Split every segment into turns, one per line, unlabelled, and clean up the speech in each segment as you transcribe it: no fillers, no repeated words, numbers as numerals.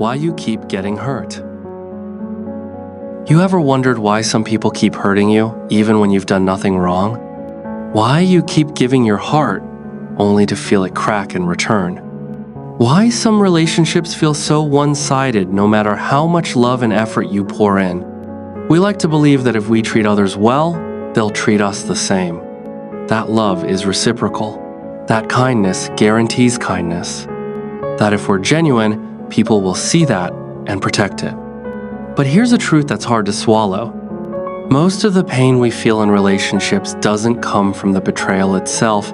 why you keep getting hurt. You ever wondered why some people keep hurting you, even when you've done nothing wrong? Why you keep giving your heart, only to feel it crack in return? Why some relationships feel so one-sided no matter how much love and effort you pour in? We like to believe that if we treat others well, they'll treat us the same. That love is reciprocal. That kindness guarantees kindness. That if we're genuine, people will see that and protect it. But here's a truth that's hard to swallow. Most of the pain we feel in relationships doesn't come from the betrayal itself.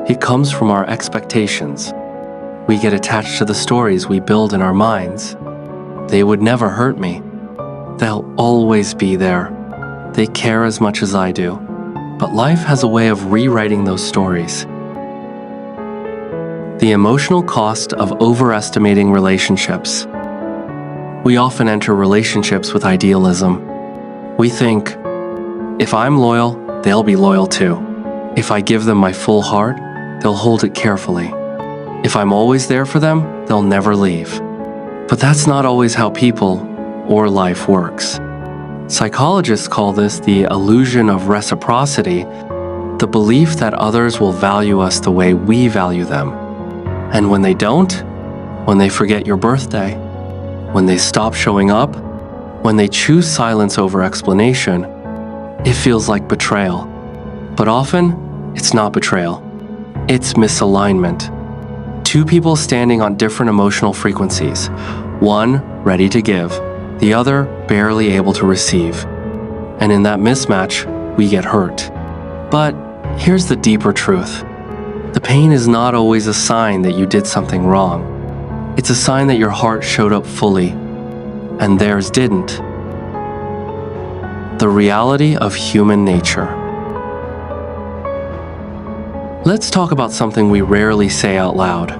It comes from our expectations. We get attached to the stories we build in our minds. They would never hurt me. They'll always be there. They care as much as I do. But life has a way of rewriting those stories. The emotional cost of overestimating relationships. We often enter relationships with idealism. We think, if I'm loyal, they'll be loyal too. If I give them my full heart, they'll hold it carefully. If I'm always there for them, they'll never leave. But that's not always how people or life works. Psychologists call this the illusion of reciprocity, the belief that others will value us the way we value them. And when they don't, when they forget your birthday, when they stop showing up, when they choose silence over explanation, it feels like betrayal. But often, it's not betrayal. It's misalignment. Two people standing on different emotional frequencies, one ready to give, the other barely able to receive. And in that mismatch, we get hurt. But here's the deeper truth. The pain is not always a sign that you did something wrong. It's a sign that your heart showed up fully, and theirs didn't. The reality of human nature. Let's talk about something we rarely say out loud.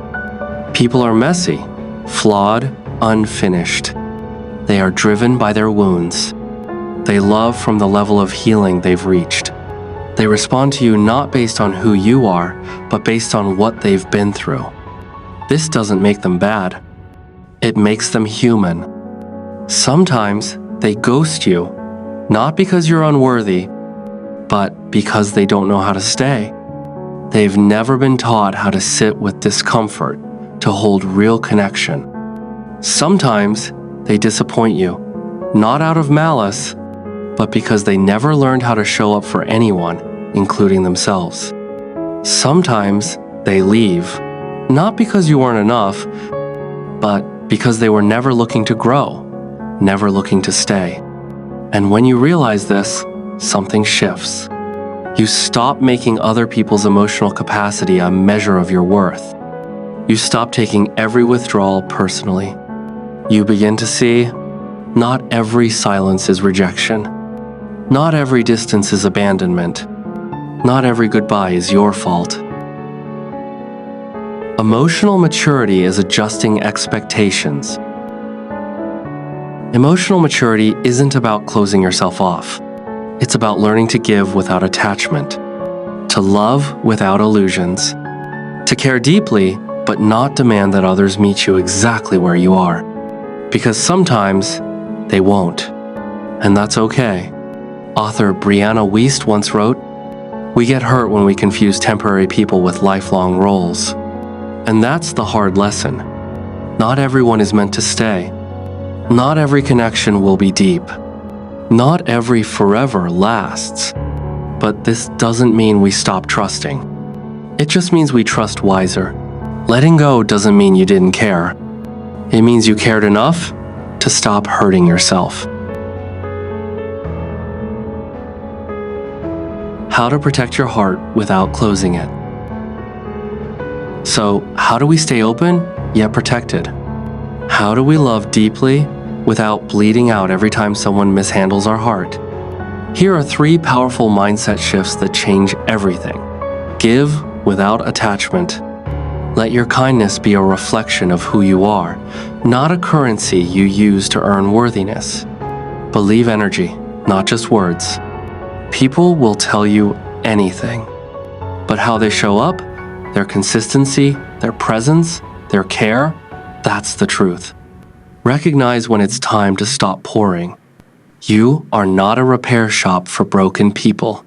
People are messy, flawed, unfinished. They are driven by their wounds. They love from the level of healing they've reached. They respond to you not based on who you are, but based on what they've been through. This doesn't make them bad. It makes them human. Sometimes they ghost you, not because you're unworthy, but because they don't know how to stay. They've never been taught how to sit with discomfort, to hold real connection. Sometimes they disappoint you, not out of malice, but because they never learned how to show up for anyone, including themselves. Sometimes they leave, not because you weren't enough, but because they were never looking to grow, never looking to stay. And when you realize this, something shifts. You stop making other people's emotional capacity a measure of your worth. You stop taking every withdrawal personally. You begin to see, not every silence is rejection. Not every distance is abandonment. Not every goodbye is your fault. Emotional maturity is adjusting expectations. Emotional maturity isn't about closing yourself off. It's about learning to give without attachment, to love without illusions, to care deeply but not demand that others meet you exactly where you are. Because sometimes they won't, and that's okay. Author Brianna Wiest once wrote, "We get hurt when we confuse temporary people with lifelong roles." And that's the hard lesson. Not everyone is meant to stay. Not every connection will be deep. Not every forever lasts. But this doesn't mean we stop trusting. It just means we trust wiser. Letting go doesn't mean you didn't care. It means you cared enough to stop hurting yourself. How to protect your heart without closing it. So, how do we stay open yet protected? How do we love deeply without bleeding out every time someone mishandles our heart? Here are 3 powerful mindset shifts that change everything. Give without attachment. Let your kindness be a reflection of who you are, not a currency you use to earn worthiness. Believe energy, not just words. People will tell you anything, but how they show up, their consistency, their presence, their care, that's the truth. Recognize when it's time to stop pouring. You are not a repair shop for broken people.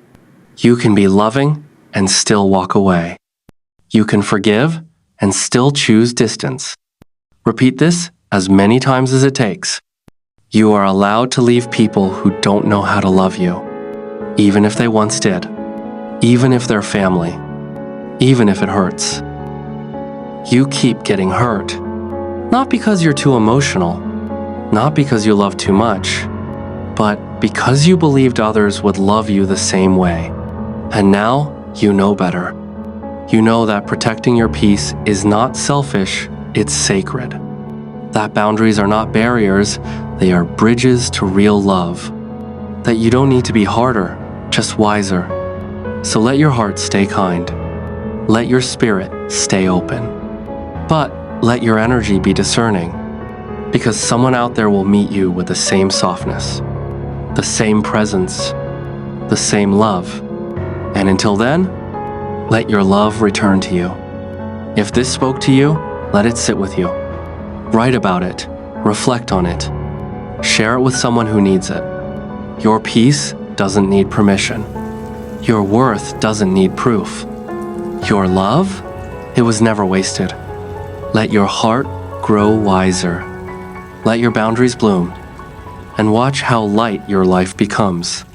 You can be loving and still walk away. You can forgive and still choose distance. Repeat this as many times as it takes. You are allowed to leave people who don't know how to love you, even if they once did, even if they're family, even if it hurts. You keep getting hurt, not because you're too emotional, not because you love too much, but because you believed others would love you the same way. And now you know better. You know that protecting your peace is not selfish, it's sacred. That boundaries are not barriers, they are bridges to real love. That you don't need to be harder, just wiser. So let your heart stay kind. Let your spirit stay open. But let your energy be discerning, because someone out there will meet you with the same softness, the same presence, the same love. And until then, let your love return to you. If this spoke to you, let it sit with you. Write about it, reflect on it, share it with someone who needs it. Your peace doesn't need permission. Your worth doesn't need proof. Your love, it was never wasted. Let your heart grow wiser. Let your boundaries bloom, and watch how light your life becomes.